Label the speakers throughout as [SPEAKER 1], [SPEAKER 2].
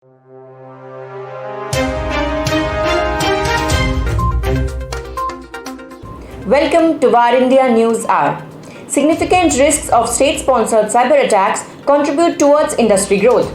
[SPEAKER 1] Welcome to VARINDIA News Hour. Significant risks of state-sponsored cyber attacks contribute towards industry growth.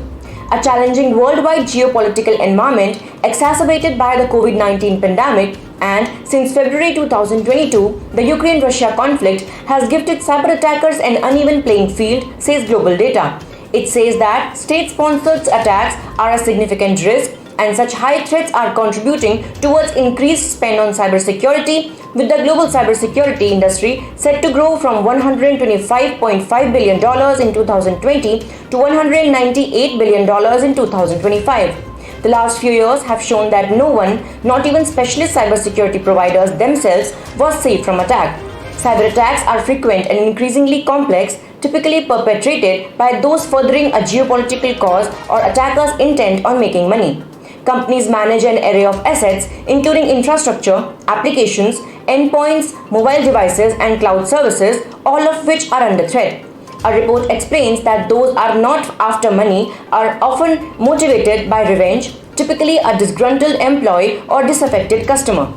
[SPEAKER 1] A challenging worldwide geopolitical environment exacerbated by the COVID-19 pandemic and since February 2022, the Ukraine-Russia conflict has gifted cyber attackers an uneven playing field, says global data. It says that state-sponsored attacks are a significant risk and such high threats are contributing towards increased spend on cybersecurity, with the global cybersecurity industry set to grow from $125.5 billion in 2020 to $198 billion in 2025. The last few years have shown that no one, not even specialist cybersecurity providers themselves, was safe from attack. Cyber attacks are frequent and increasingly complex, typically perpetrated by those furthering a geopolitical cause or attackers intent on making money. Companies manage an array of assets, including infrastructure, applications, endpoints, mobile devices, and cloud services, all of which are under threat. A report explains that those are not after money are often motivated by revenge, typically a disgruntled employee or disaffected customer.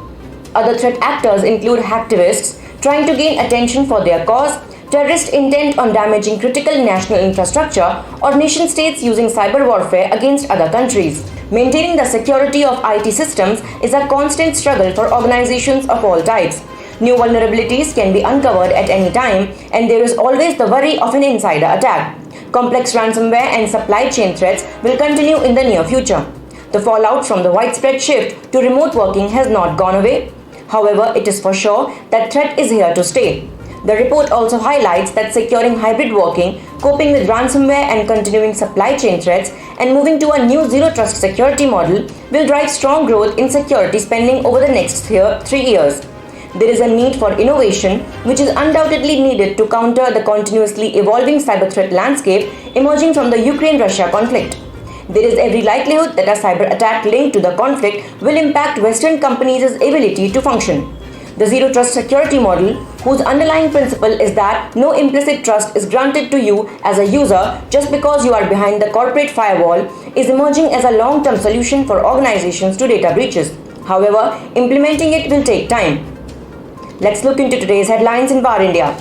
[SPEAKER 1] Other threat actors include hacktivists trying to gain attention for their cause, terrorist intent on damaging critical national infrastructure, or nation-states using cyber warfare against other countries. Maintaining the security of IT systems is a constant struggle for organizations of all types. New vulnerabilities can be uncovered at any time, and there is always the worry of an insider attack. Complex ransomware and supply chain threats will continue in the near future. The fallout from the widespread shift to remote working has not gone away. However, it is for sure that threat is here to stay. The report also highlights that securing hybrid working, coping with ransomware and continuing supply chain threats, and moving to a new zero-trust security model will drive strong growth in security spending over the next 3 years. There is a need for innovation, which is undoubtedly needed to counter the continuously evolving cyber threat landscape emerging from the Ukraine-Russia conflict. There is every likelihood that a cyber attack linked to the conflict will impact Western companies' ability to function. The Zero Trust security model, whose underlying principle is that no implicit trust is granted to you as a user just because you are behind the corporate firewall, is emerging as a long-term solution for organizations to data breaches. However, implementing it will take time. Let's look into today's headlines in VARINDIA.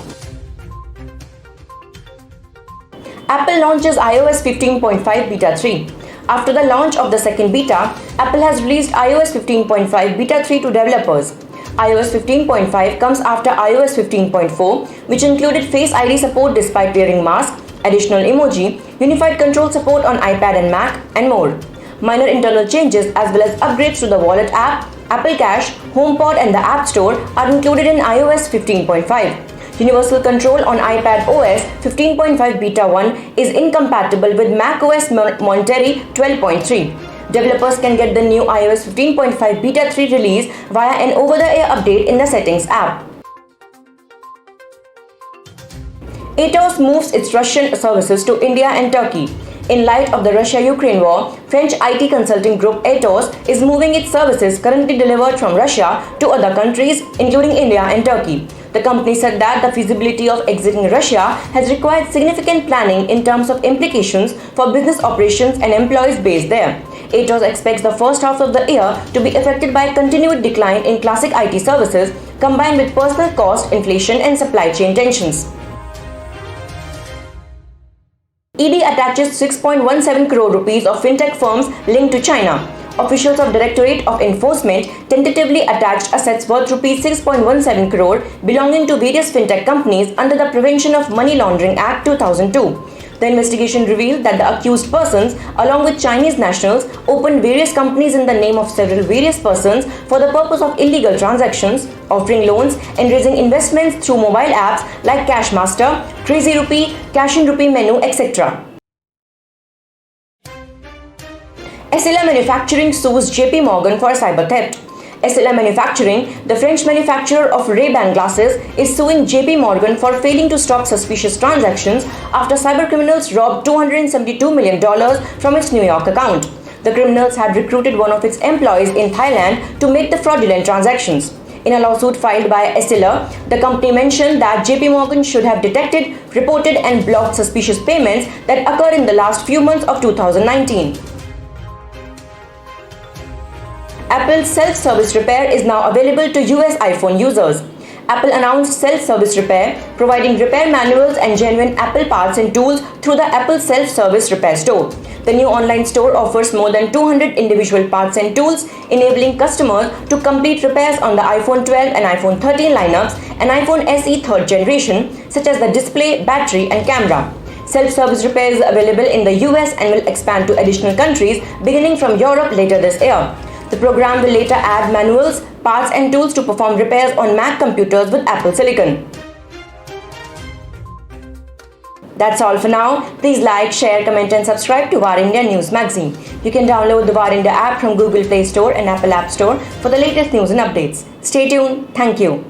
[SPEAKER 1] Apple launches iOS 15.5 Beta 3. After the launch of the second beta, Apple has released iOS 15.5 Beta 3 to developers. iOS 15.5 comes after iOS 15.4, which included Face ID support despite wearing masks, additional emoji, unified control support on iPad and Mac, and more. Minor internal changes as well as upgrades to the Wallet app, Apple Cash, HomePod, and the App Store are included in iOS 15.5. Universal control on iPad OS 15.5 Beta 1 is incompatible with macOS Monterey 12.3. Developers can get the new iOS 15.5 Beta 3 release via an over-the-air update in the Settings app. Atos moves its Russian services to India and Turkey. In light of the Russia-Ukraine war, French IT consulting group Atos is moving its services currently delivered from Russia to other countries, including India and Turkey. The company said that the feasibility of exiting Russia has required significant planning in terms of implications for business operations and employees based there. Atos expects the first half of the year to be affected by a continued decline in classic IT services combined with personal cost inflation and supply chain tensions. ED attaches 6.17 crore rupees of fintech firms linked to China. Officials of Directorate of Enforcement tentatively attached assets worth rupees 6.17 crore belonging to various fintech companies under the Prevention of Money Laundering Act 2002. The investigation revealed that the accused persons, along with Chinese nationals, opened various companies in the name of several various persons for the purpose of illegal transactions, offering loans and raising investments through mobile apps like Cashmaster, Crazy Rupee, Cash in Rupee Menu, etc. EssilorManufacturing sues JPMorgan for cyber theft. EssilorManufacturing, the French manufacturer of Ray-Ban glasses, is suing JPMorgan for failing to stop suspicious transactions after cybercriminals robbed $272 million from its New York account. The criminals had recruited one of its employees in Thailand to make the fraudulent transactions. In a lawsuit filed by Essilor, the company mentioned that JPMorgan should have detected, reported and blocked suspicious payments that occurred in the last few months of 2019. Apple's self-service repair is now available to US iPhone users. Apple announced self-service repair, providing repair manuals and genuine Apple parts and tools through the Apple self-service repair store. The new online store offers more than 200 individual parts and tools, enabling customers to complete repairs on the iPhone 12 and iPhone 13 lineups and iPhone SE 3rd generation, such as the display, battery, and camera. Self-service repair is available in the US and will expand to additional countries, beginning from Europe later this year. The program will later add manuals, parts and tools to perform repairs on Mac computers with Apple Silicon. That's all for now. Please like, share, comment and subscribe to VARINDIA News Magazine. You can download the VARINDIA app from Google Play Store and Apple App Store for the latest news and updates. Stay tuned. Thank you.